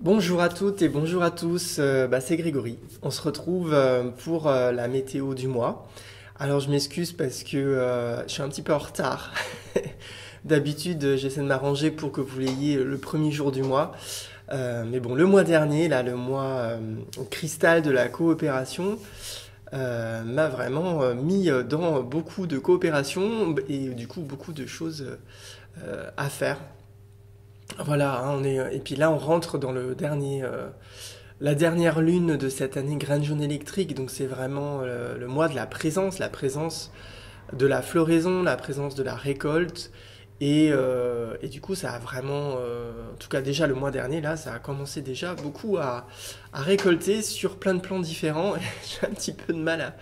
Bonjour à toutes et bonjour à tous, c'est Grégory. On se retrouve pour la météo du mois. Alors je m'excuse parce que je suis un petit peu en retard. D'habitude, j'essaie de m'arranger pour que vous l'ayez le premier jour du mois. Mais bon, le mois dernier, là, le mois cristal de la coopération, m'a vraiment mis dans beaucoup de coopération et du coup beaucoup de choses à faire. Voilà, hein, et puis là on rentre dans la dernière lune de cette année graine jaune électrique, donc c'est vraiment le mois de la présence de la floraison, la présence de la récolte, et du coup ça a vraiment, en tout cas déjà le mois dernier là, ça a commencé déjà beaucoup à récolter sur plein de plans différents. J'ai un petit peu de mal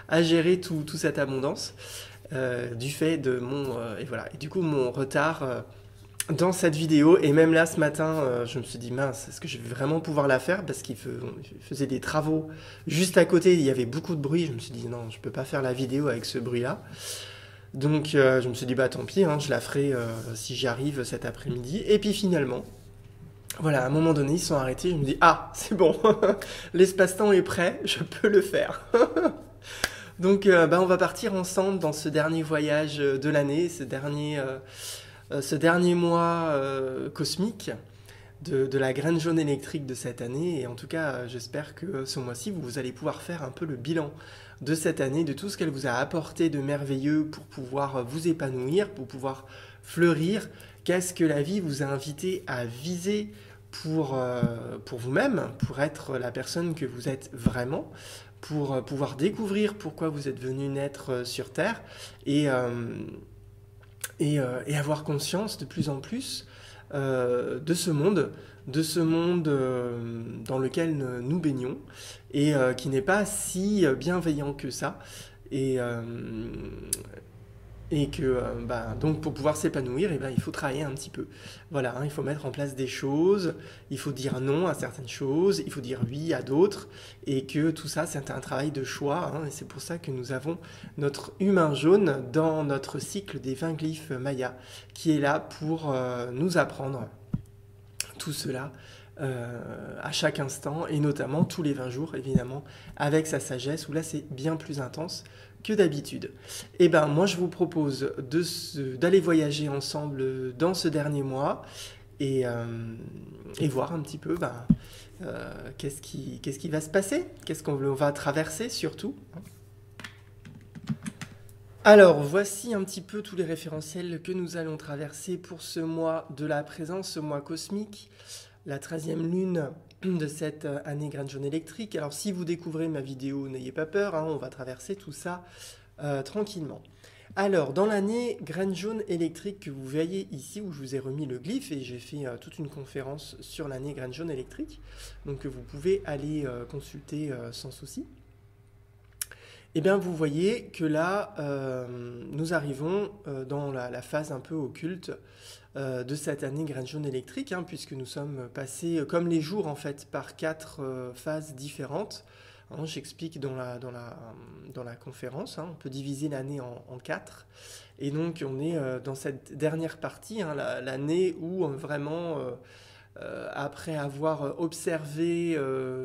à gérer toute cette abondance du fait de et voilà, et du coup mon retard. Dans cette vidéo, et même là ce matin, je me suis dit mince, est-ce que je vais vraiment pouvoir la faire parce qu'il faisait des travaux juste à côté, il y avait beaucoup de bruit, je me suis dit non, je peux pas faire la vidéo avec ce bruit-là. Donc je me suis dit bah tant pis, hein, je la ferai si j'y arrive cet après-midi. Et puis finalement, voilà, à un moment donné, ils sont arrêtés, je me dis ah, c'est bon, l'espace-temps est prêt, je peux le faire. Donc on va partir ensemble dans ce dernier voyage de l'année, ce dernier mois cosmique de la graine jaune électrique de cette année. Et en tout cas, j'espère que ce mois-ci, vous allez pouvoir faire un peu le bilan de cette année, de tout ce qu'elle vous a apporté de merveilleux pour pouvoir vous épanouir, pour pouvoir fleurir. Qu'est-ce que la vie vous a invité à viser pour vous-même, pour être la personne que vous êtes vraiment, pour pouvoir découvrir pourquoi vous êtes venu naître sur Terre et, et avoir conscience de plus en plus de ce monde dans lequel nous baignons et qui n'est pas si bienveillant que ça. Et, euh, et que donc pour pouvoir s'épanouir, il faut travailler un petit peu. Voilà, hein, il faut mettre en place des choses, il faut dire non à certaines choses, il faut dire oui à d'autres, et que tout ça c'est un travail de choix, hein, et c'est pour ça que nous avons notre humain jaune dans notre cycle des 20 glyphes Maya, qui est là pour nous apprendre tout cela à chaque instant, et notamment tous les 20 jours, évidemment, avec sa sagesse, où là c'est bien plus intense que d'habitude. Et ben moi je vous propose d'aller voyager ensemble dans ce dernier mois et voir un petit peu qu'est-ce qui va se passer, qu'est-ce qu'on va traverser surtout. Alors, voici un petit peu tous les référentiels que nous allons traverser pour ce mois de la présence, ce mois cosmique, la 13e lune de cette année graine jaune électrique. Alors, si vous découvrez ma vidéo, n'ayez pas peur, hein, on va traverser tout ça tranquillement. Alors, dans l'année graine jaune électrique que vous voyez ici, où je vous ai remis le glyphe, et j'ai fait toute une conférence sur l'année graine jaune électrique, donc que vous pouvez aller consulter sans souci. Eh bien, vous voyez que là, nous arrivons dans la phase un peu occulte de cette année graine jaune électrique, hein, puisque nous sommes passés, comme les jours en fait, par 4 phases différentes. Hein, j'explique dans la conférence, hein, on peut diviser l'année en 4. Et donc, on est dans cette dernière partie, hein, l'année où vraiment, après avoir observé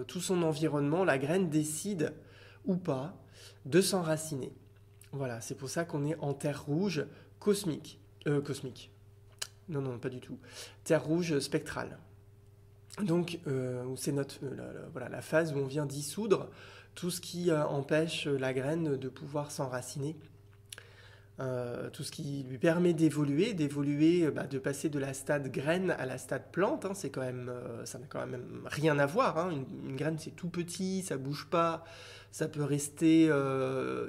tout son environnement, la graine décide ou pas de s'enraciner. Voilà, c'est pour ça qu'on est en terre rouge cosmique. Cosmique. Non, non, pas du tout. Terre rouge spectrale. Donc, c'est voilà, la phase où on vient dissoudre tout ce qui empêche la graine de pouvoir s'enraciner. Tout ce qui lui permet d'évoluer, de passer de la stade graine à la stade plante, hein, c'est quand même, ça n'a quand même rien à voir. Hein. Une graine, c'est tout petit, ça bouge pas, ça peut rester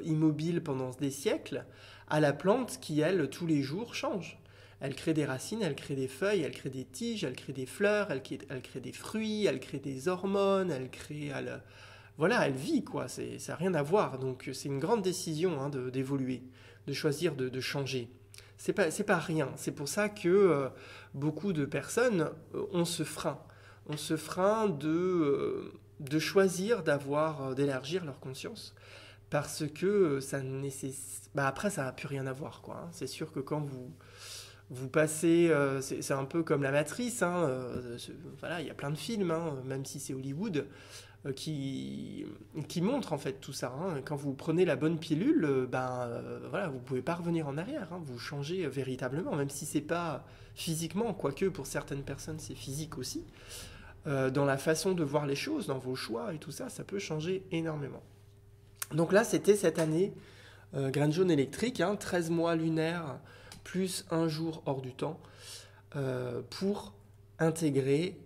immobile pendant des siècles, à la plante qui, elle, tous les jours change. Elle crée des racines, elle crée des feuilles, elle crée des tiges, elle crée des fleurs, elle crée des fruits, elle crée des hormones, voilà, elle vit, quoi, ça n'a rien à voir. Donc c'est une grande décision, hein, d'évoluer, de choisir de changer. C'est pas rien. C'est pour ça que beaucoup de personnes ont ce frein. Ont ce frein de choisir d'élargir leur conscience. Parce que ça nécessite... après, ça n'a plus rien à voir, quoi. Hein. C'est sûr que quand Vous passez, c'est un peu comme la Matrice, hein, voilà, il y a plein de films, hein, même si c'est Hollywood, qui montrent en fait tout ça, hein. Quand vous prenez la bonne pilule, voilà, vous pouvez pas revenir en arrière, hein. Vous changez véritablement, même si c'est pas physiquement, quoique pour certaines personnes c'est physique aussi. Dans la façon de voir les choses, dans vos choix et tout ça, ça peut changer énormément. Donc là, c'était cette année graine jaune électrique, hein, 13 mois lunaires plus un jour hors du temps pour intégrer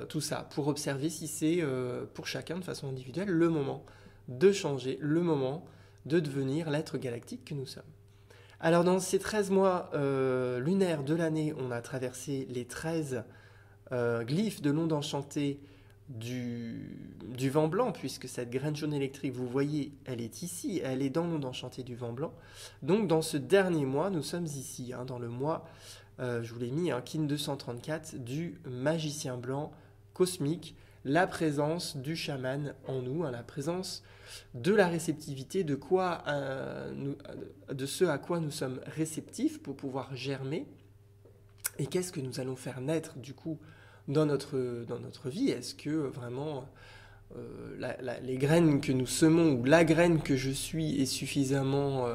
tout ça, pour observer si c'est pour chacun de façon individuelle le moment de changer, le moment de devenir l'être galactique que nous sommes. Alors dans ces 13 mois lunaires de l'année, on a traversé les 13 glyphes de l'onde enchantée du vent blanc, puisque cette graine jaune électrique, vous voyez, elle est ici, elle est dans l'onde enchantée du vent blanc. Donc dans ce dernier mois, nous sommes ici, hein, dans le mois, je vous l'ai mis, hein, Kin 234, du magicien blanc cosmique, la présence du chaman en nous, hein, la présence de la réceptivité, de ce à quoi nous sommes réceptifs pour pouvoir germer. Et qu'est-ce que nous allons faire naître du coup dans notre vie? Est-ce que vraiment les graines que nous semons ou la graine que je suis est suffisamment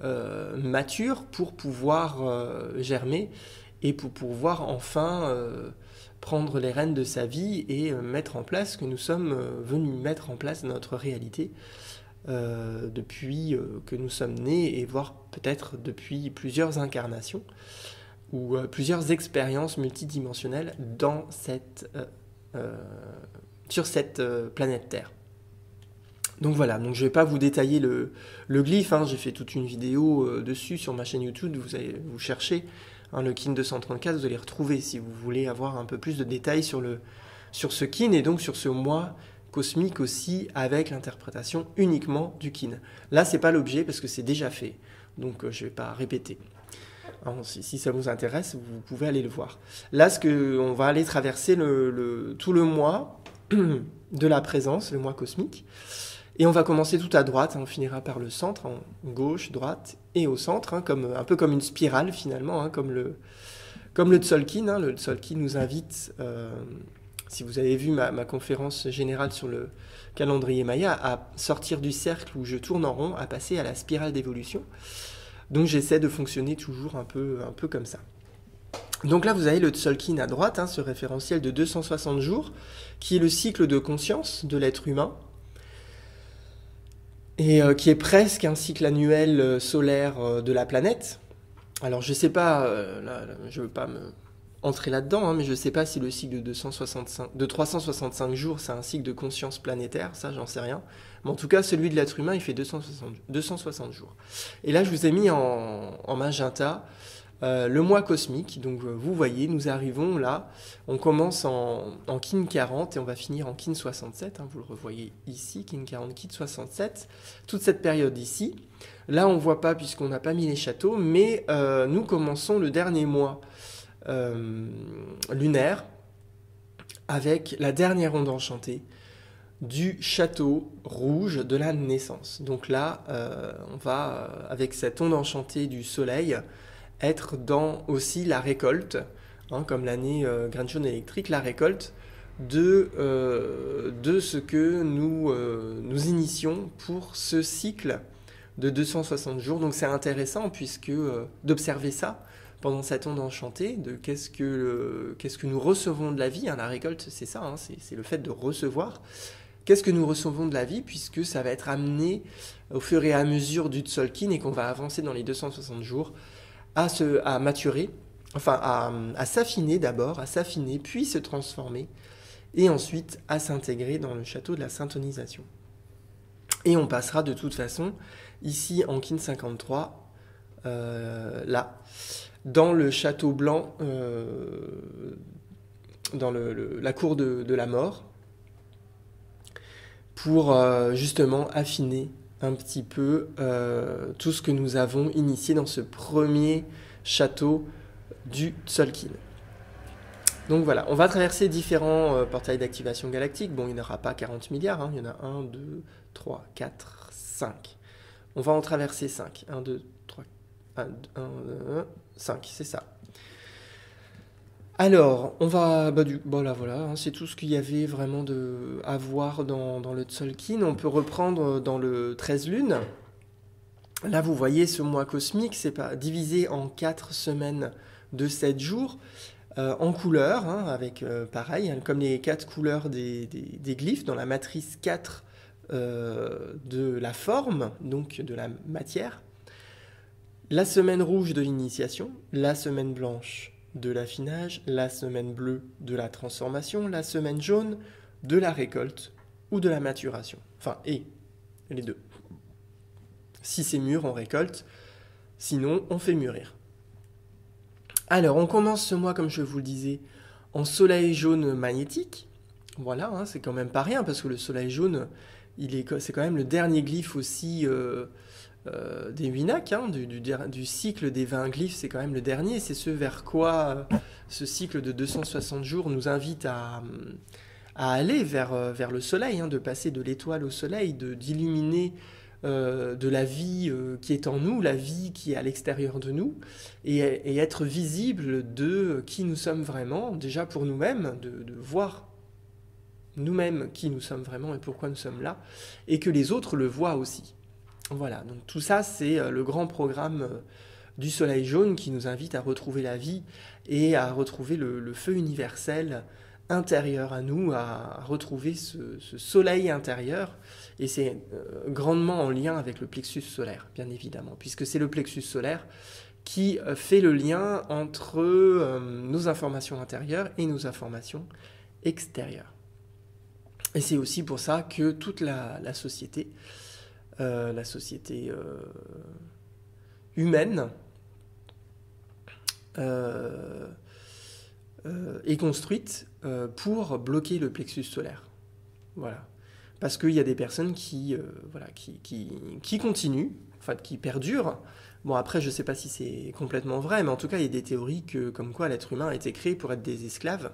mature pour pouvoir germer et pour pouvoir enfin prendre les rênes de sa vie et mettre en place ce que nous sommes venus mettre en place dans notre réalité depuis que nous sommes nés et voire peut-être depuis plusieurs incarnations ou plusieurs expériences multidimensionnelles sur cette planète Terre. Donc voilà, donc je ne vais pas vous détailler le glyphe, hein, j'ai fait toute une vidéo dessus sur ma chaîne YouTube, vous cherchez hein, le Kin 234, vous allez retrouver si vous voulez avoir un peu plus de détails sur ce Kin et donc sur ce mois cosmique aussi avec l'interprétation uniquement du Kin. Là, c'est pas l'objet parce que c'est déjà fait, donc je ne vais pas répéter. Alors, si ça vous intéresse, vous pouvez aller le voir. Là, on va aller traverser tout le mois de la présence, le mois cosmique. Et on va commencer tout à droite, hein, on finira par le centre, en gauche, droite et au centre, hein, un peu comme une spirale finalement, hein, comme le Tzolk'in. Hein, le Tzolk'in nous invite, si vous avez vu ma conférence générale sur le calendrier Maya, à sortir du cercle où je tourne en rond, à passer à la spirale d'évolution. Donc j'essaie de fonctionner toujours un peu comme ça. Donc là, vous avez le Tzolk'in à droite, hein, ce référentiel de 260 jours, qui est le cycle de conscience de l'être humain, et qui est presque un cycle annuel solaire de la planète. Alors je ne sais pas, je ne veux pas entrer là-dedans, hein, mais je ne sais pas si le cycle de 365 jours, c'est un cycle de conscience planétaire, ça j'en sais rien. Mais en tout cas, celui de l'être humain, il fait 260 jours. Et là, je vous ai mis en magenta le mois cosmique. Donc vous voyez, nous arrivons là, on commence en Kin 40 et on va finir en Kin 67. Hein, vous le revoyez ici, Kin 40, Kin 67. Toute cette période ici. Là, on ne voit pas puisqu'on n'a pas mis les châteaux, mais nous commençons le dernier mois lunaire avec la dernière onde enchantée du château rouge de la naissance. Donc là, on va, avec cette onde enchantée du soleil, être dans aussi la récolte, hein, comme l'année graine jaune électrique, la récolte de ce que nous initions pour ce cycle de 260 jours. Donc c'est intéressant puisque d'observer ça pendant cette onde enchantée, de qu'est-ce que nous recevons de la vie, hein, la récolte c'est ça, hein, c'est le fait de recevoir. Qu'est-ce que nous recevons de la vie, puisque ça va être amené au fur et à mesure du Tzolk'in et qu'on va avancer dans les 260 jours à maturer, enfin à s'affiner d'abord, à s'affiner, puis se transformer, et ensuite à s'intégrer dans le château de la syntonisation. Et on passera de toute façon, ici en Kin 53, là, dans le château blanc, dans la cour de la mort, pour justement affiner un petit peu tout ce que nous avons initié dans ce premier château du Tzolk'in. Donc voilà, on va traverser différents portails d'activation galactique. Bon, il n'y en aura pas 40 milliards, hein. Il y en a 1, 2, 3, 4, 5. On va en traverser 5. 1, 2, 3. 5, c'est ça. Alors, on va... voilà, hein, c'est tout ce qu'il y avait vraiment à voir dans le Tzolk'in. On peut reprendre dans le 13 lunes. Là, vous voyez, ce mois cosmique, c'est pas divisé en 4 semaines de 7 jours, en couleurs, hein, avec, pareil, hein, comme les 4 couleurs des glyphes, dans la matrice 4 de la forme, donc de la matière. La semaine rouge de l'initiation, la semaine blanche de l'affinage, la semaine bleue de la transformation, la semaine jaune de la récolte ou de la maturation. Enfin, et les deux. Si c'est mûr, on récolte. Sinon, on fait mûrir. Alors, on commence ce mois, comme je vous le disais, en jaune magnétique. Voilà, hein, c'est quand même pas rien, parce que le soleil jaune, c'est quand même le dernier glyphe aussi des Winak, hein, du cycle des 20 glyphes, c'est quand même le dernier. C'est ce vers quoi ce cycle de 260 jours nous invite à aller vers le soleil, hein, de passer de l'étoile au soleil, d'illuminer de la vie qui est en nous, la vie qui est à l'extérieur de nous, et être visible de qui nous sommes vraiment, déjà pour nous-mêmes, de voir nous-mêmes qui nous sommes vraiment et pourquoi nous sommes là, et que les autres le voient aussi. Voilà, donc tout ça, c'est le grand programme du soleil jaune qui nous invite à retrouver la vie et à retrouver le feu universel intérieur à nous, à retrouver ce soleil intérieur. Et c'est grandement en lien avec le plexus solaire, bien évidemment, puisque c'est le plexus solaire qui fait le lien entre nos informations intérieures et nos informations extérieures. Et c'est aussi pour ça que toute la société humaine est construite pour bloquer le plexus solaire. Voilà. Parce qu'il y a des personnes qui continuent, enfin qui perdurent. Bon, après, je ne sais pas si c'est complètement vrai, mais en tout cas, il y a des théories comme quoi l'être humain a été créé pour être des esclaves.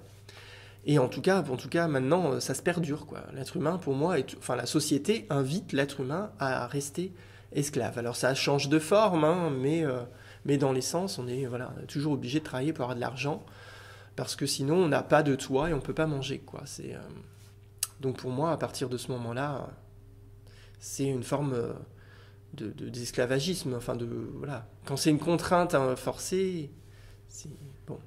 Et en tout cas, maintenant, ça se perdure, quoi. L'être humain, pour moi, la société invite l'être humain à rester esclave. Alors, ça change de forme, hein, mais dans l'essence, on est toujours obligé de travailler pour avoir de l'argent, parce que sinon, on n'a pas de toit et on ne peut pas manger, quoi. Donc, pour moi, à partir de ce moment-là, c'est une forme d'esclavagisme. Enfin, quand c'est une contrainte forcée, bon.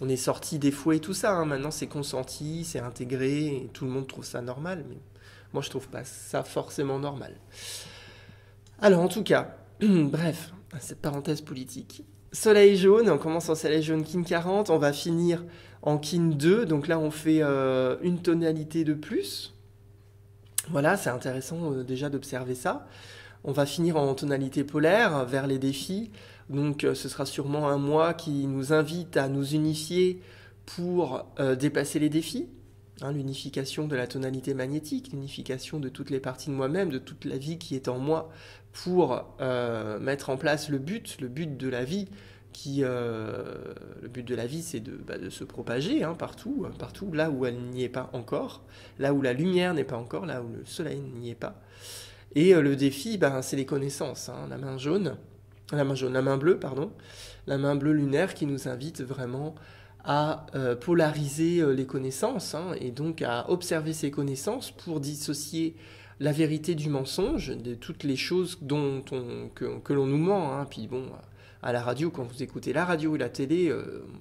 On est sorti des fouets et tout ça, hein. Maintenant c'est consenti, c'est intégré, et tout le monde trouve ça normal, mais moi je trouve pas ça forcément normal. Alors en tout cas, bref, cette parenthèse politique. Soleil jaune, on commence en soleil jaune kin 40, on va finir en kin 2, donc là on fait une tonalité de plus. Voilà, c'est intéressant déjà d'observer ça. On va finir en tonalité polaire, vers les défis. Donc ce sera sûrement un mois qui nous invite à nous unifier pour dépasser les défis. Hein, l'unification de la tonalité magnétique, l'unification de toutes les parties de moi-même, de toute la vie qui est en moi, pour mettre en place le but de la vie. Le but de la vie, c'est de se propager, hein, partout, là où elle n'y est pas encore, là où la lumière n'est pas encore, là où le soleil n'y est pas. Et le défi, c'est les connaissances, hein, la main bleue, la main bleue lunaire qui nous invite vraiment à polariser les connaissances, hein, et donc à observer ces connaissances pour dissocier la vérité du mensonge, de toutes les choses que l'on nous ment, hein. Puis bon, à la radio, quand vous écoutez la radio et la télé,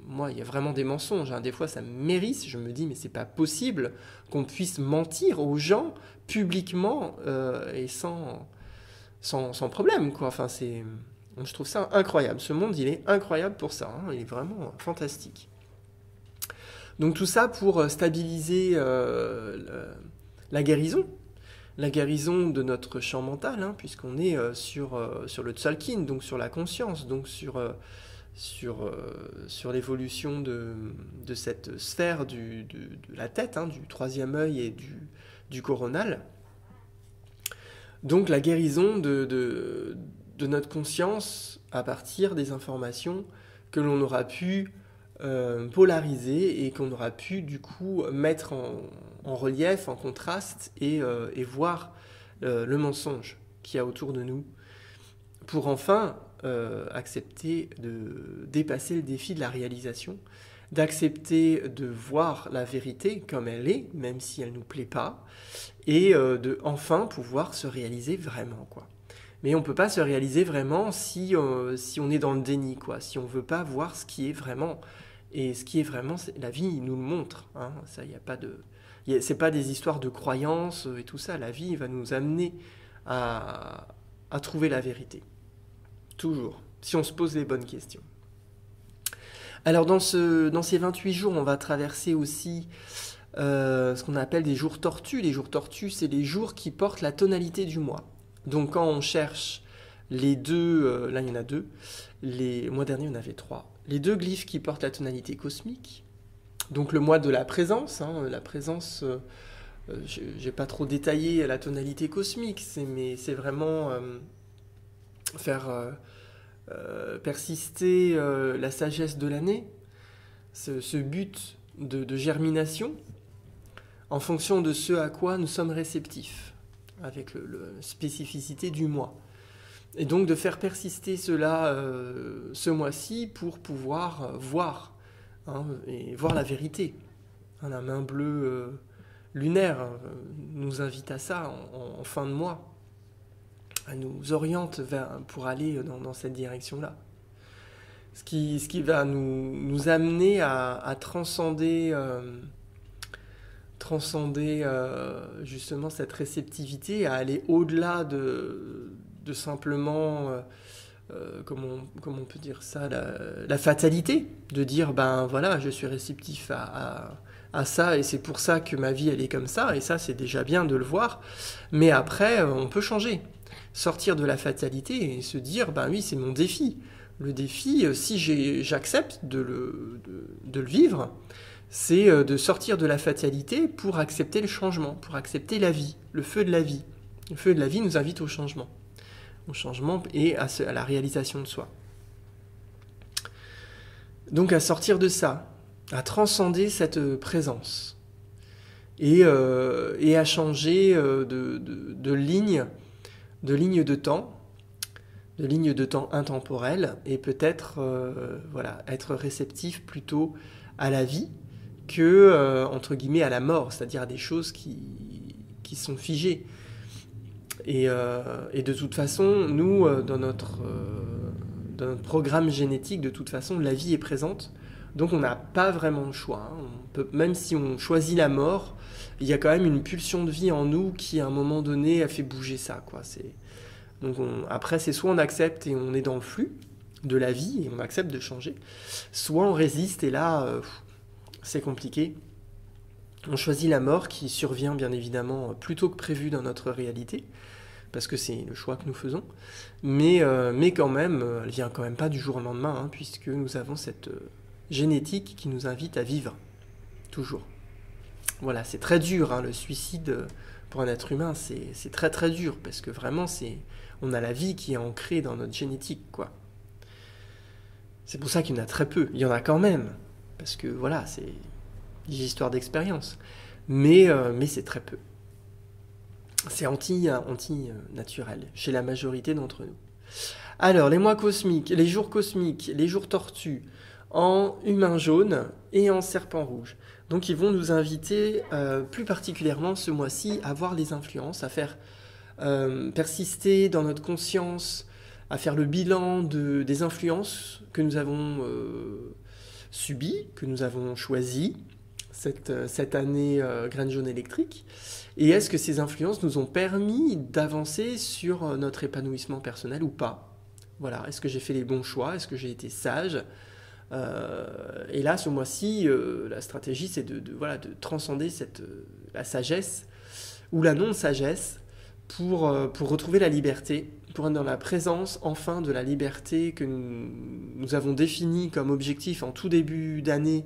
moi, il y a vraiment des mensonges, hein. Des fois, ça me mérite, je me dis, mais c'est pas possible qu'on puisse mentir aux gens publiquement et sans problème, quoi. Enfin, je trouve ça incroyable. Ce monde, il est incroyable pour ça, hein. Il est vraiment fantastique. Donc tout ça pour stabiliser la guérison de notre champ mental, hein, puisqu'on est sur le Tzolk'in, donc sur la conscience, donc sur l'évolution de cette sphère de la tête, hein, du troisième œil et du coronal. Donc la guérison de notre conscience à partir des informations que l'on aura pu polariser et qu'on aura pu du coup mettre en relief, en contraste et voir le mensonge qu'il y a autour de nous pour enfin accepter de dépasser le défi de la réalisation, d'accepter de voir la vérité comme elle est, même si elle ne nous plaît pas, et de enfin pouvoir se réaliser vraiment, quoi. Mais on ne peut pas se réaliser vraiment si on est dans le déni, quoi, si on ne veut pas voir ce qui est vraiment. Et ce qui est vraiment, la vie nous le montre, hein, ça, il n'y a pas de... C'est pas des histoires de croyances et tout ça, la vie va nous amener à trouver la vérité. Toujours, si on se pose les bonnes questions. Alors dans ces 28 jours, on va traverser aussi ce qu'on appelle des jours tortues. Les jours tortues, c'est les jours qui portent la tonalité du mois. Donc quand on cherche les deux, là il y en a deux, le mois dernier on avait trois, les deux glyphes qui portent la tonalité cosmique, donc le mois de la présence, la présence, j'ai pas trop détaillé la tonalité cosmique, mais c'est vraiment faire persister la sagesse de l'année, ce but de germination, en fonction de ce à quoi nous sommes réceptifs, avec la spécificité du mois. Et donc de faire persister cela ce mois-ci pour pouvoir voir, et voir la vérité. La main bleue lunaire nous invite à ça en fin de mois. Elle nous oriente pour aller dans cette direction-là. Ce qui va nous amener à transcender justement cette réceptivité, à aller au-delà de simplement, comment on peut dire ça, la fatalité, de dire, ben voilà, je suis réceptif à ça, et c'est pour ça que ma vie, elle est comme ça, et ça, c'est déjà bien de le voir, mais après, on peut changer. Sortir de la fatalité et se dire, ben oui, c'est mon défi. Le défi, si j'accepte de le vivre, c'est de sortir de la fatalité pour accepter le changement, pour accepter la vie, le feu de la vie. Le feu de la vie nous invite au changement et à la réalisation de soi. Donc à sortir de ça, à transcender cette présence et à changer de ligne de temps intemporelle, et peut-être être réceptif plutôt à la vie que, entre guillemets, à la mort, c'est-à-dire à des choses qui sont figées. Et de toute façon, nous, dans notre programme génétique, de toute façon, la vie est présente, donc on n'a pas vraiment le choix. Même si on choisit la mort, il y a quand même une pulsion de vie en nous qui, à un moment donné, a fait bouger ça, quoi. Donc après, c'est soit on accepte et on est dans le flux de la vie et on accepte de changer, soit on résiste et là, c'est compliqué. On choisit la mort qui survient bien évidemment plus tôt que prévu dans notre réalité, parce que c'est le choix que nous faisons, mais quand même, elle vient quand même pas du jour au lendemain, puisque nous avons cette génétique qui nous invite à vivre, toujours. Voilà, c'est très dur, le suicide pour un être humain, c'est très très dur, parce que vraiment, on a la vie qui est ancrée dans notre génétique, quoi. C'est pour ça qu'il y en a très peu. Il y en a quand même, parce que voilà, c'est des histoires d'expérience, mais c'est très peu. C'est anti-naturel chez la majorité d'entre nous. Alors, les mois cosmiques, les jours tortues, en humain jaune et en serpent rouge. Donc ils vont nous inviter plus particulièrement ce mois-ci à voir les influences, à faire persister dans notre conscience, à faire le bilan des influences que nous avons subies, que nous avons choisies cette année graine jaune électrique. Et est-ce que ces influences nous ont permis d'avancer sur notre épanouissement personnel ou pas? Voilà, est-ce que j'ai fait les bons choix? Est-ce que j'ai été sage? Et là, ce mois-ci, la stratégie, c'est de transcender la sagesse ou la non-sagesse pour retrouver la liberté, pour être dans la présence, enfin, de la liberté que nous avons définie comme objectif en tout début d'année,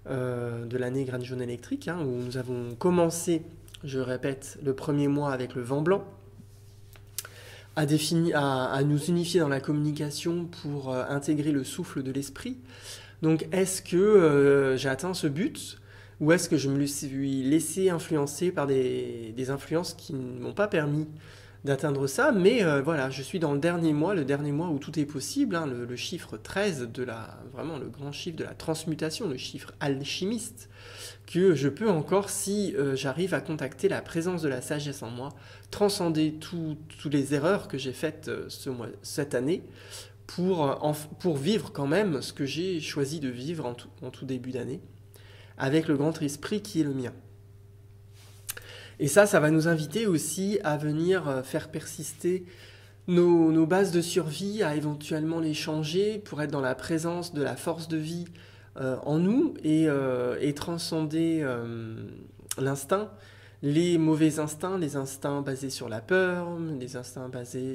de l'année graine jaune électrique, où nous avons commencé, je répète, le premier mois avec le vent blanc, à nous unifier dans la communication pour intégrer le souffle de l'esprit. Donc est-ce que j'ai atteint ce but, ou est-ce que je me suis laissé influencer par des influences qui ne m'ont pas permis d'atteindre ça, mais voilà, je suis dans le dernier mois où tout est possible, hein, le chiffre 13 vraiment le grand chiffre de la transmutation, le chiffre alchimiste, que je peux encore, si j'arrive à contacter la présence de la sagesse en moi, transcender toutes les erreurs que j'ai faites cette année, pour vivre quand même ce que j'ai choisi de vivre en tout début d'année, avec le grand esprit qui est le mien. Et ça va nous inviter aussi à venir faire persister nos bases de survie, à éventuellement les changer pour être dans la présence de la force de vie en nous et transcender l'instinct, les mauvais instincts, les instincts basés sur la peur, les instincts basés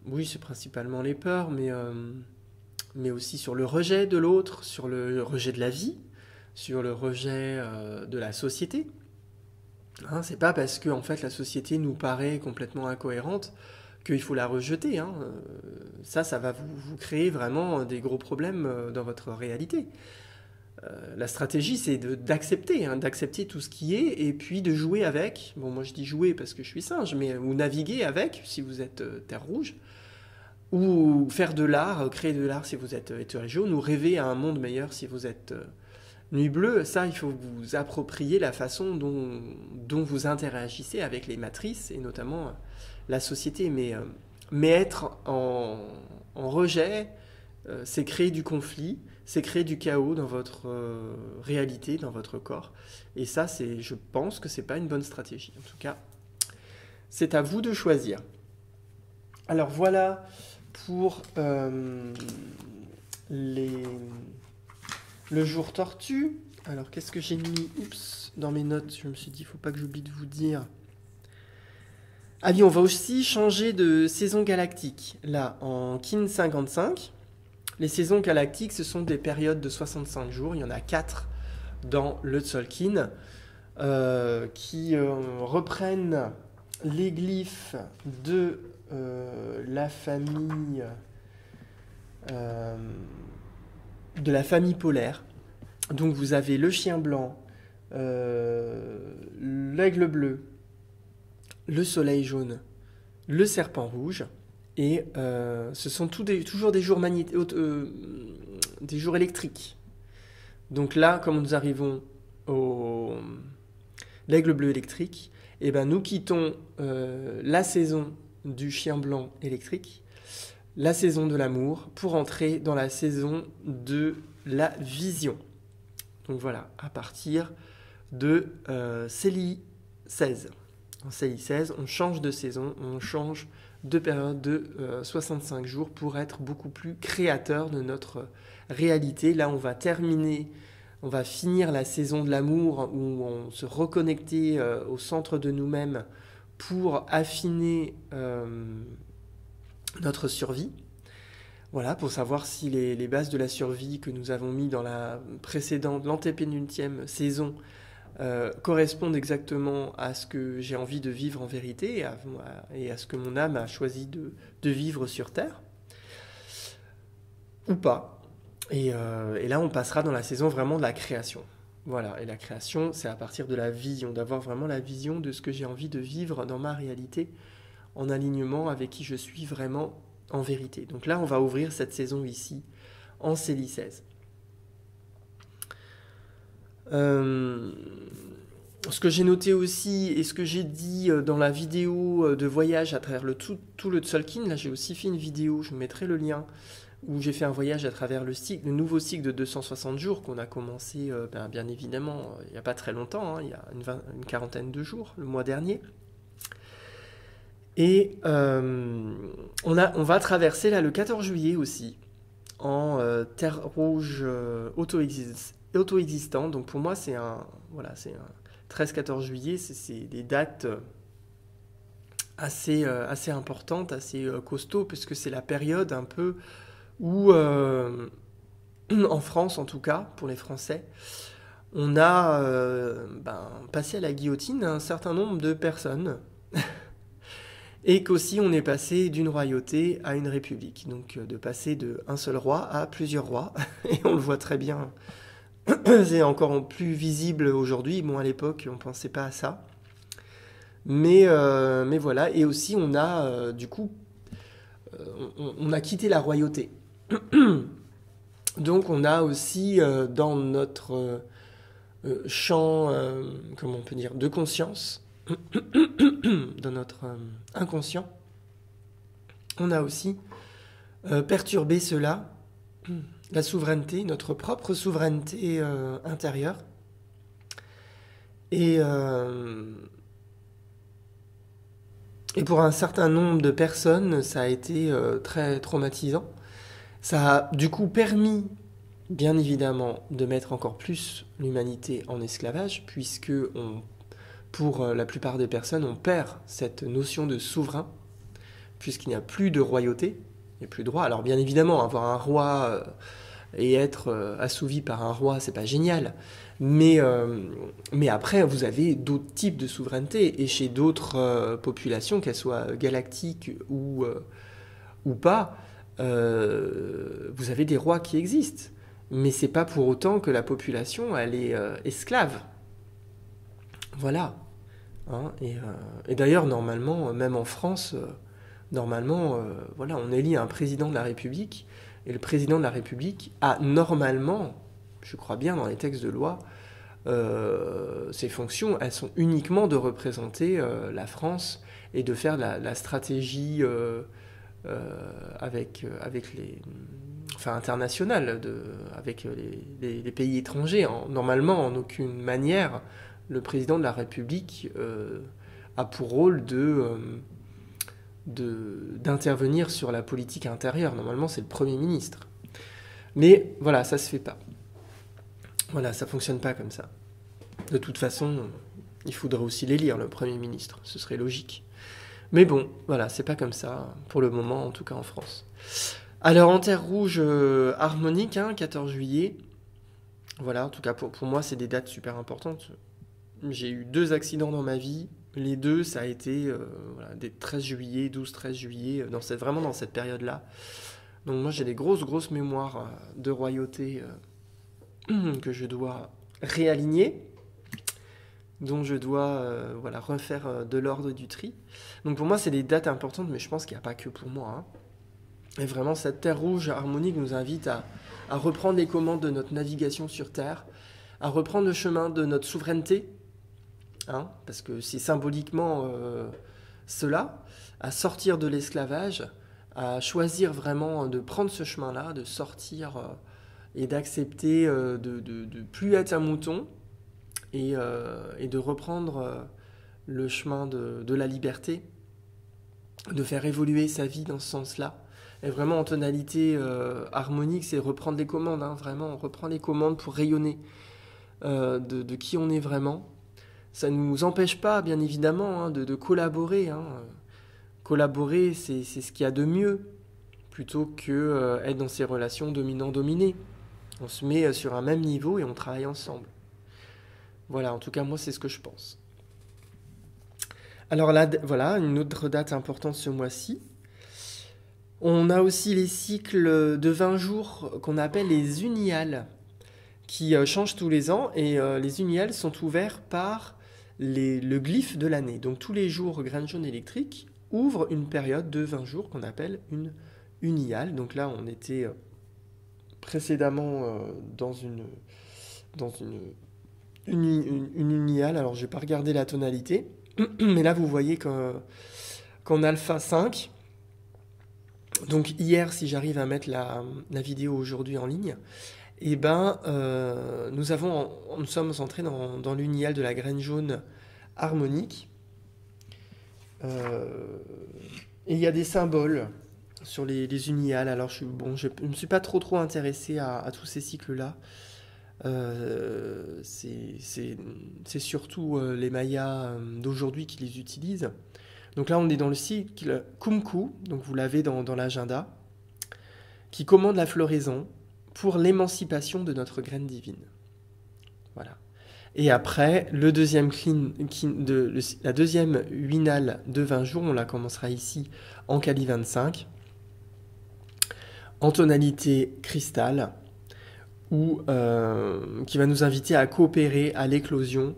oui, c'est principalement les peurs, mais aussi sur le rejet de l'autre, sur le rejet de la vie, sur le rejet de la société. Hein, c'est pas parce que en fait, la société nous paraît complètement incohérente qu'il faut la rejeter. Hein. Ça va vous créer vraiment des gros problèmes dans votre réalité. La stratégie, c'est d'accepter tout ce qui est, et puis de jouer avec. Bon, moi je dis jouer parce que je suis singe, ou naviguer avec, si vous êtes terre rouge, ou faire de l'art, créer de l'art si vous êtes étoile jaune, ou rêver à un monde meilleur si vous êtes nuit bleue. Ça, il faut vous approprier la façon dont vous interagissez avec les matrices, et notamment la société. Mais être en rejet, c'est créer du conflit, c'est créer du chaos dans votre réalité, dans votre corps. Et ça, je pense que c'est pas une bonne stratégie. En tout cas, c'est à vous de choisir. Alors voilà pour le jour tortue. Alors qu'est-ce que j'ai mis dans mes notes? Je me suis dit, il ne faut pas que j'oublie de vous dire. Ah oui, on va aussi changer de saison galactique. Là, en Kin 55, les saisons galactiques, ce sont des périodes de 65 jours. Il y en a 4 dans le Tzolk'in qui reprennent les glyphes de la famille polaire. Donc vous avez le chien blanc, l'aigle bleu, le soleil jaune, le serpent rouge, et ce sont toujours des jours des jours électriques. Donc là, comme nous arrivons l'aigle bleu électrique, et ben nous quittons la saison du chien blanc électrique, la saison de l'amour, pour entrer dans la saison de la vision. Donc voilà, à partir de Célie 16. En Célie 16, on change de saison, on change de période de 65 jours pour être beaucoup plus créateur de notre réalité. Là, on va finir la saison de l'amour, où on se reconnecter au centre de nous-mêmes pour affiner notre survie. Voilà, pour savoir si les bases de la survie que nous avons mis dans la précédente, l'antépénultième saison correspondent exactement à ce que j'ai envie de vivre en vérité, et à ce que mon âme a choisi de vivre sur Terre, ou pas. Et là, on passera dans la saison vraiment de la création. Voilà, et la création, c'est à partir de la vision, d'avoir vraiment la vision de ce que j'ai envie de vivre dans ma réalité, en alignement avec qui je suis vraiment en vérité. Donc là, on va ouvrir cette saison ici, en Célie 16. Ce que j'ai noté aussi, et ce que j'ai dit dans la vidéo de voyage à travers tout le Tzolk'in, là j'ai aussi fait une vidéo, je vous mettrai le lien, où j'ai fait un voyage à travers le nouveau cycle de 260 jours qu'on a commencé, bien évidemment, il n'y a pas très longtemps, hein, il y a une quarantaine de jours, le mois dernier. Et on va traverser là le 14 juillet aussi, en terre rouge auto-existante. Donc pour moi, c'est un 13-14 juillet, c'est des dates assez importantes, assez costauds, puisque c'est la période un peu où, en France en tout cas, pour les Français, on a passé à la guillotine un certain nombre de personnes, et qu'aussi on est passé d'une royauté à une république, donc de passer d'un seul roi à plusieurs rois, et on le voit très bien C'est encore plus visible aujourd'hui. Bon, à l'époque, on ne pensait pas à ça. Mais voilà. Et aussi, on a, du coup, on a quitté la royauté. Donc, on a aussi, dans notre champ, comment on peut dire, de conscience, dans notre inconscient, on a aussi perturbé cela, la souveraineté, notre propre souveraineté intérieure. Et pour un certain nombre de personnes, ça a été très traumatisant. Ça a du coup permis, bien évidemment, de mettre encore plus l'humanité en esclavage, puisque pour la plupart des personnes, on perd cette notion de souverain, puisqu'il n'y a plus de royauté, il n'y a plus de roi. Alors bien évidemment, avoir un roi et être assouvi par un roi, c'est pas génial. Mais après, vous avez d'autres types de souveraineté. Et chez d'autres populations, qu'elles soient galactiques ou pas, vous avez des rois qui existent. Mais c'est pas pour autant que la population, elle est esclave. Voilà. Hein, et d'ailleurs, normalement, même en France, normalement, voilà, on élit un président de la République. Et le président de la République a normalement, je crois bien dans les textes de loi, ses fonctions, elles sont uniquement de représenter la France et de faire la stratégie avec les, enfin internationale, avec les pays étrangers. Normalement, en aucune manière, le président de la République a pour rôle d'intervenir sur la politique intérieure. Normalement, c'est le Premier ministre. Mais voilà, ça se fait pas. Voilà, ça fonctionne pas comme ça. De toute façon, il faudrait aussi l'élire, le Premier ministre. Ce serait logique. Mais bon, voilà, c'est pas comme ça, pour le moment, en tout cas en France. Alors, en Terre Rouge harmonique, 14 juillet. Voilà, en tout cas, pour moi, c'est des dates super importantes. J'ai eu 2 accidents dans ma vie. Les 2, ça a été voilà, des 13 juillet, 12-13 juillet, vraiment dans cette période-là. Donc moi, j'ai des grosses mémoires de royauté que je dois réaligner, dont je dois voilà, refaire de l'ordre du tri. Donc pour moi, c'est des dates importantes, mais je pense qu'il n'y a pas que pour moi. Hein. Et vraiment, cette Terre Rouge harmonique nous invite à reprendre les commandes de notre navigation sur Terre, à reprendre le chemin de notre souveraineté, hein, parce que c'est symboliquement cela, à sortir de l'esclavage, à choisir vraiment de prendre ce chemin-là, de sortir et d'accepter de plus être un mouton et de reprendre le chemin de la liberté, de faire évoluer sa vie dans ce sens-là. Et vraiment en tonalité harmonique, c'est reprendre les commandes, hein, vraiment, on reprend les commandes pour rayonner de qui on est vraiment. Ça ne nous empêche pas, bien évidemment, hein, de collaborer. Hein. Collaborer, c'est ce qu'il y a de mieux, plutôt que être dans ces relations dominant-dominé. On se met sur un même niveau et on travaille ensemble. Voilà, en tout cas, moi, c'est ce que je pense. Alors là, voilà, une autre date importante ce mois-ci. On a aussi les cycles de 20 jours qu'on appelle les uniales, qui changent tous les ans. Et les uniales sont ouverts par le glyphe de l'année. Donc tous les jours, Graines jaunes électriques ouvre une période de 20 jours qu'on appelle une uniale. Donc là, on était précédemment dans une uniale. Alors, je vais pas regarder la tonalité, mais là, vous voyez qu'en alpha 5, donc hier, si j'arrive à mettre la vidéo aujourd'hui en ligne, eh ben, nous sommes entrés dans l'uniale de la graine jaune harmonique. Et il y a des symboles sur les uniales. Alors, je ne me suis pas trop intéressé à tous ces cycles-là. C'est surtout les Mayas d'aujourd'hui qui les utilisent. Donc là, on est dans le cycle Kumku, donc vous l'avez dans l'agenda, qui commande la floraison pour l'émancipation de notre graine divine. Voilà. Et après, la deuxième unale de 20 jours, on la commencera ici en Kali 25, en tonalité cristal, qui va nous inviter à coopérer à l'éclosion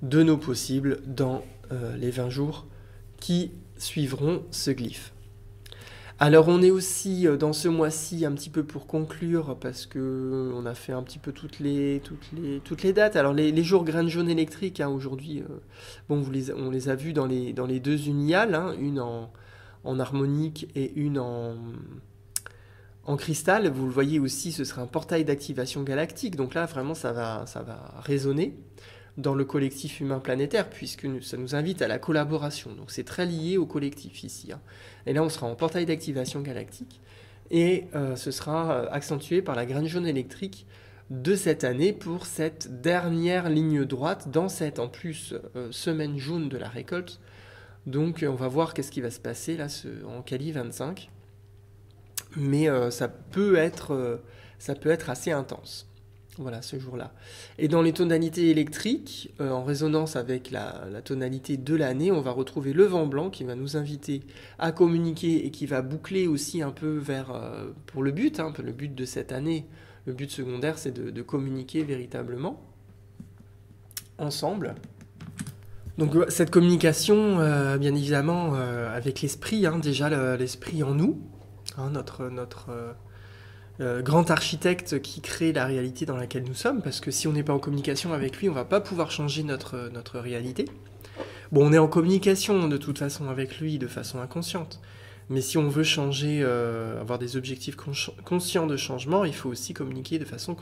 de nos possibles dans les 20 jours qui suivront ce glyphe. Alors on est aussi dans ce mois-ci un petit peu pour conclure parce que on a fait un petit peu toutes les dates. Alors les jours graines jaunes électriques aujourd'hui, bon on les a vus dans les deux uniales, hein, une en harmonique et une en cristal. Vous le voyez aussi, ce sera un portail d'activation galactique. Donc là vraiment ça va résonner dans le collectif humain planétaire, puisque ça nous invite à la collaboration. Donc c'est très lié au collectif ici. Hein. Et là, on sera en portail d'activation galactique. Et ce sera accentué par la graine jaune électrique de cette année pour cette dernière ligne droite dans cette, en plus, semaine jaune de la récolte. Donc on va voir qu'est-ce qui va se passer là en Cali 25. Mais ça peut être assez intense. Voilà, ce jour-là. Et dans les tonalités électriques, en résonance avec la tonalité de l'année, on va retrouver le vent blanc qui va nous inviter à communiquer et qui va boucler aussi un peu vers, pour le but, hein, le but de cette année, le but secondaire, c'est de communiquer véritablement ensemble. Donc cette communication, bien évidemment, avec l'esprit, hein, déjà l'esprit en nous, hein, notre grand architecte qui crée la réalité dans laquelle nous sommes, parce que si on n'est pas en communication avec lui, on ne va pas pouvoir changer notre réalité. Bon, on est en communication de toute façon avec lui de façon inconsciente, mais si on veut changer, avoir des objectifs conscients de changement, il faut aussi communiquer de façon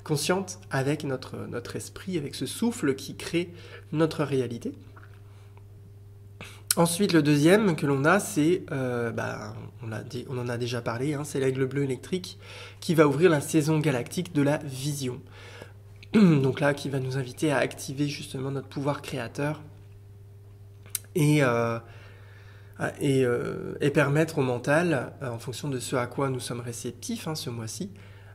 consciente avec notre esprit, avec ce souffle qui crée notre réalité. Ensuite, le deuxième que l'on a, c'est, on en a déjà parlé, hein, c'est l'aigle bleu électrique qui va ouvrir la saison galactique de la vision. Donc là, qui va nous inviter à activer justement notre pouvoir créateur et permettre au mental, en fonction de ce à quoi nous sommes réceptifs, hein, ce mois-ci,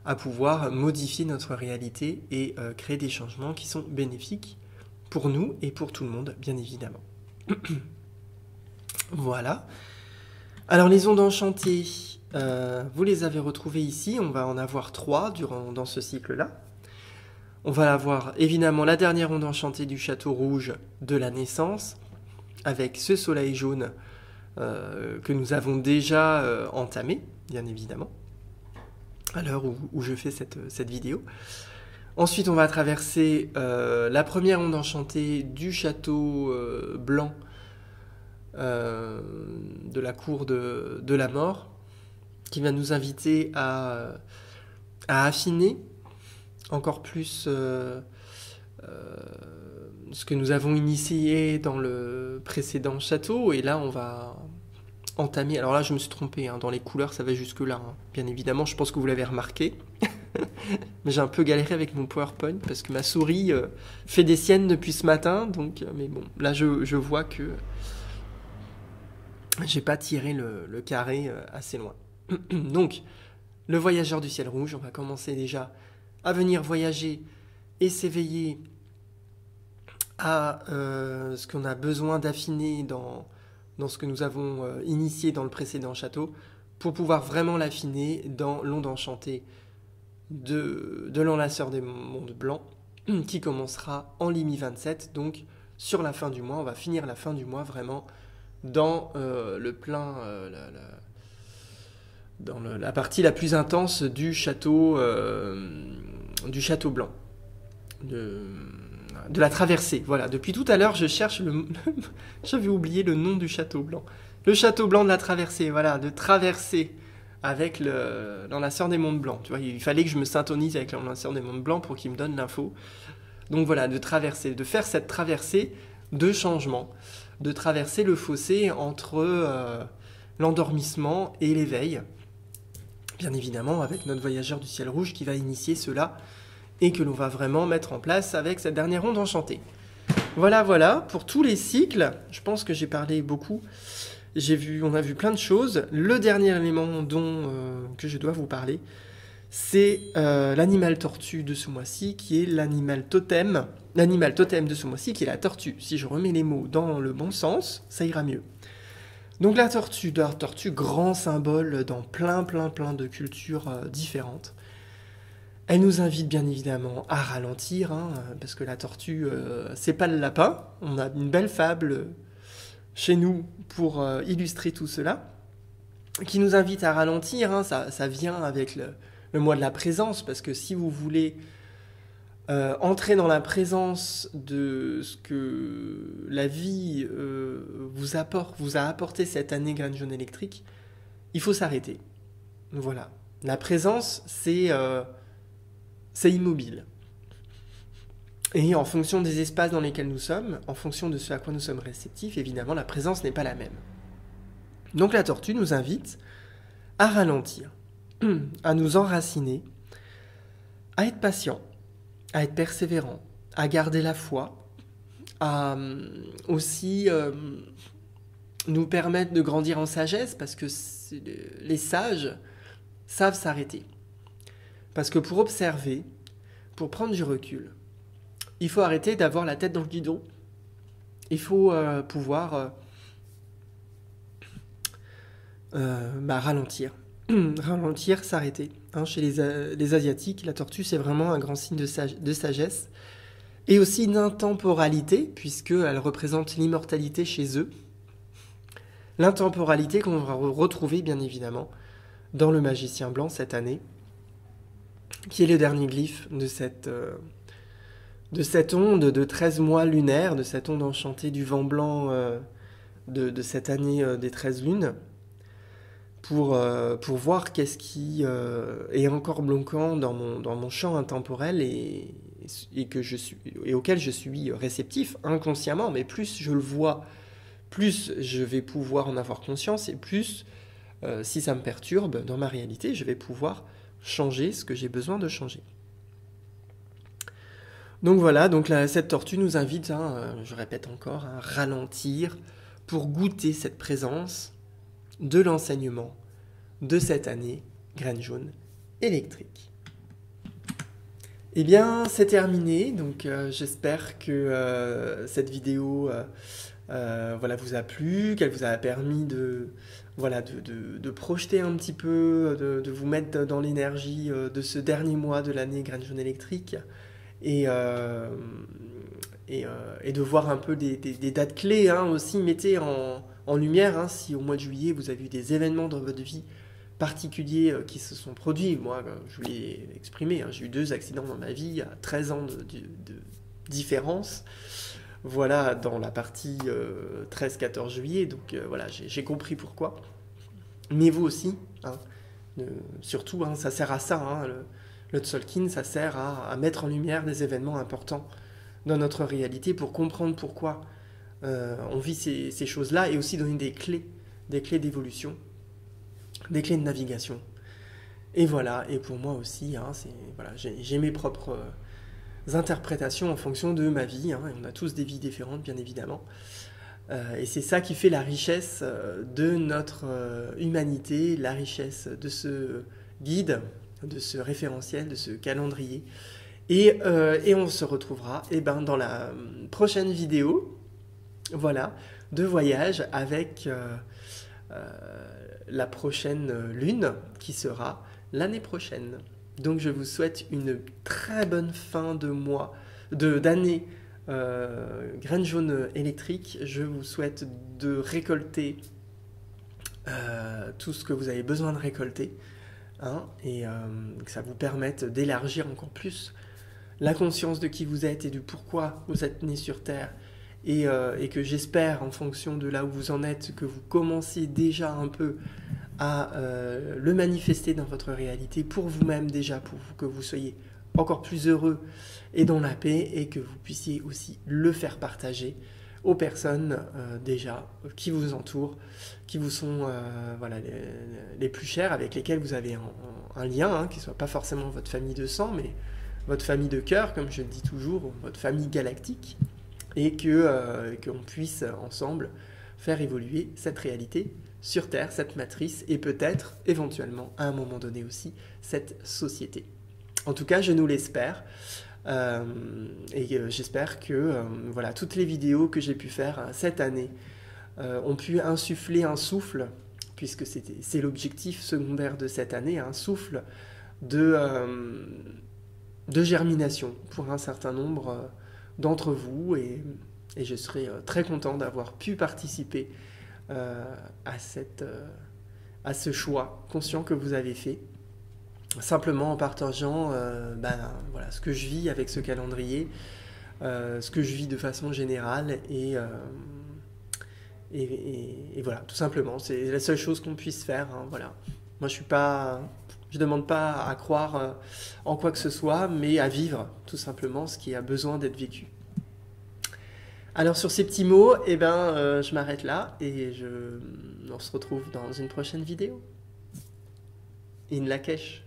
à pouvoir modifier notre réalité et créer des changements qui sont bénéfiques pour nous et pour tout le monde, bien évidemment. Voilà. Alors les ondes enchantées, vous les avez retrouvées ici. On va en avoir 3 dans ce cycle-là. On va avoir évidemment la dernière onde enchantée du château rouge de la naissance, avec ce soleil jaune que nous avons déjà entamé, bien évidemment, à l'heure où je fais cette vidéo. Ensuite, on va traverser la première onde enchantée du château blanc, de la cour de la mort, qui va nous inviter à affiner encore plus ce que nous avons initié dans le précédent château. Et là, on va entamer... Alors là, je me suis trompé, hein, dans les couleurs, ça va jusque-là. Hein. Bien évidemment, je pense que vous l'avez remarqué. Mais j'ai un peu galéré avec mon PowerPoint parce que ma souris fait des siennes depuis ce matin. Donc, mais bon, là, je vois que j'ai pas tiré le carré assez loin. Donc, le voyageur du ciel rouge, on va commencer déjà à venir voyager et s'éveiller à ce qu'on a besoin d'affiner dans ce que nous avons initié dans le précédent château, pour pouvoir vraiment l'affiner dans l'onde enchantée de l'enlaceur des mondes blancs, qui commencera en Limi 27, donc sur la fin du mois. On va finir la fin du mois vraiment dans le plein, dans la partie la plus intense du château blanc, de la traversée. Voilà, depuis tout à l'heure, je cherche j'avais oublié le nom du château blanc. Le château blanc de la traversée, voilà, de traverser avec l'enlaceur des mondes blancs. Tu vois, il fallait que je me syntonise avec l'enlaceur des mondes blancs pour qu'il me donne l'info. Donc voilà, de traverser, de faire cette traversée de changement, de traverser le fossé entre l'endormissement et l'éveil. Bien évidemment, avec notre voyageur du ciel rouge qui va initier cela et que l'on va vraiment mettre en place avec cette dernière onde enchantée. Voilà, pour tous les cycles, je pense que j'ai parlé beaucoup. On a vu plein de choses. Le dernier élément que je dois vous parler, c'est l'animal tortue de ce mois-ci, qui est l'animal totem. L'animal totem de ce mois-ci, qui est la tortue. Si je remets les mots dans le bon sens, ça ira mieux. Donc la tortue, grand symbole dans plein de cultures différentes. Elle nous invite bien évidemment à ralentir, hein, parce que la tortue, c'est pas le lapin. On a une belle fable chez nous pour illustrer tout cela, qui nous invite à ralentir, hein. Ça vient avec le mois de la présence, parce que si vous voulez entrer dans la présence de ce que la vie vous a apporté cette année graine jaune électrique, il faut s'arrêter. Voilà. La présence, c'est immobile. Et en fonction des espaces dans lesquels nous sommes, en fonction de ce à quoi nous sommes réceptifs, évidemment, la présence n'est pas la même. Donc la tortue nous invite à ralentir, à nous enraciner, à être patient, à être persévérant, à garder la foi, à aussi nous permettre de grandir en sagesse, parce que les sages savent s'arrêter. Parce que pour observer, pour prendre du recul, il faut arrêter d'avoir la tête dans le guidon. Il faut pouvoir ralentir. Ralentir, s'arrêter. Hein, chez les Asiatiques, la tortue, c'est vraiment un grand signe de sagesse. Et aussi d'intemporalité, puisqu'elle représente l'immortalité chez eux. L'intemporalité qu'on va retrouver, bien évidemment, dans le Magicien Blanc cette année, qui est le dernier glyphe de cette onde de 13 mois lunaires, de cette onde enchantée du vent blanc de cette année des 13 lunes, pour voir qu'est-ce qui est encore bloquant dans mon champ intemporel et auquel je suis réceptif inconsciemment, mais plus je le vois, plus je vais pouvoir en avoir conscience, et plus, si ça me perturbe dans ma réalité, je vais pouvoir changer ce que j'ai besoin de changer. Donc voilà, cette tortue nous invite, hein, je répète encore, à ralentir pour goûter cette présence de l'enseignement de cette année graine jaune électrique. Eh bien, c'est terminé, donc j'espère que cette vidéo vous a plu, qu'elle vous a permis de projeter un petit peu, de vous mettre dans l'énergie de ce dernier mois de l'année graine jaune électrique, et de voir un peu des dates clés, hein, aussi. Mettez en lumière, hein, si au mois de juillet vous avez eu des événements dans votre vie particuliers qui se sont produits. Moi, je vous l'ai exprimé, hein, j'ai eu 2 accidents dans ma vie, à 13 ans de différence. Voilà, dans la partie 13-14 juillet, donc voilà, j'ai compris pourquoi. Mais vous aussi, hein, surtout, hein, ça sert à ça, hein, le Tzolk'in, ça sert à mettre en lumière des événements importants dans notre réalité pour comprendre pourquoi on vit ces choses-là, et aussi donner des clés d'évolution, des clés de navigation. Et voilà, et pour moi aussi, hein, j'ai mes propres interprétations en fonction de ma vie, hein, et on a tous des vies différentes, bien évidemment. Et c'est ça qui fait la richesse de notre humanité, la richesse de ce guide, de ce référentiel, de ce calendrier. Et on se retrouvera dans la prochaine vidéo, voilà, de voyage avec la prochaine lune qui sera l'année prochaine. Donc je vous souhaite une très bonne fin de mois, d'année graine jaune électrique. Je vous souhaite de récolter tout ce que vous avez besoin de récolter, hein, et que ça vous permette d'élargir encore plus la conscience de qui vous êtes et du pourquoi vous êtes né sur Terre, et que j'espère, en fonction de là où vous en êtes, que vous commenciez déjà un peu à le manifester dans votre réalité pour vous-même déjà, pour que vous soyez encore plus heureux et dans la paix, et que vous puissiez aussi le faire partager aux personnes déjà qui vous entourent, qui vous sont les plus chères, avec lesquelles vous avez un lien, hein, qui ne soit pas forcément votre famille de sang, mais votre famille de cœur, comme je le dis toujours, votre famille galactique, et qu'on puisse ensemble faire évoluer cette réalité sur Terre, cette matrice, et peut-être, éventuellement, à un moment donné aussi, cette société. En tout cas, je nous l'espère, et j'espère que toutes les vidéos que j'ai pu faire cette année ont pu insuffler un souffle, puisque c'est l'objectif secondaire de cette année, un souffle de de germination pour un certain nombre d'entre vous et je serai très content d'avoir pu participer à ce choix conscient que vous avez fait, simplement en partageant voilà, ce que je vis avec ce calendrier, ce que je vis de façon générale et voilà, tout simplement, c'est la seule chose qu'on puisse faire, hein, voilà. Moi je demande pas à croire en quoi que ce soit, mais à vivre tout simplement ce qui a besoin d'être vécu. Alors sur ces petits mots, je m'arrête là et on se retrouve dans une prochaine vidéo. In Lakesh.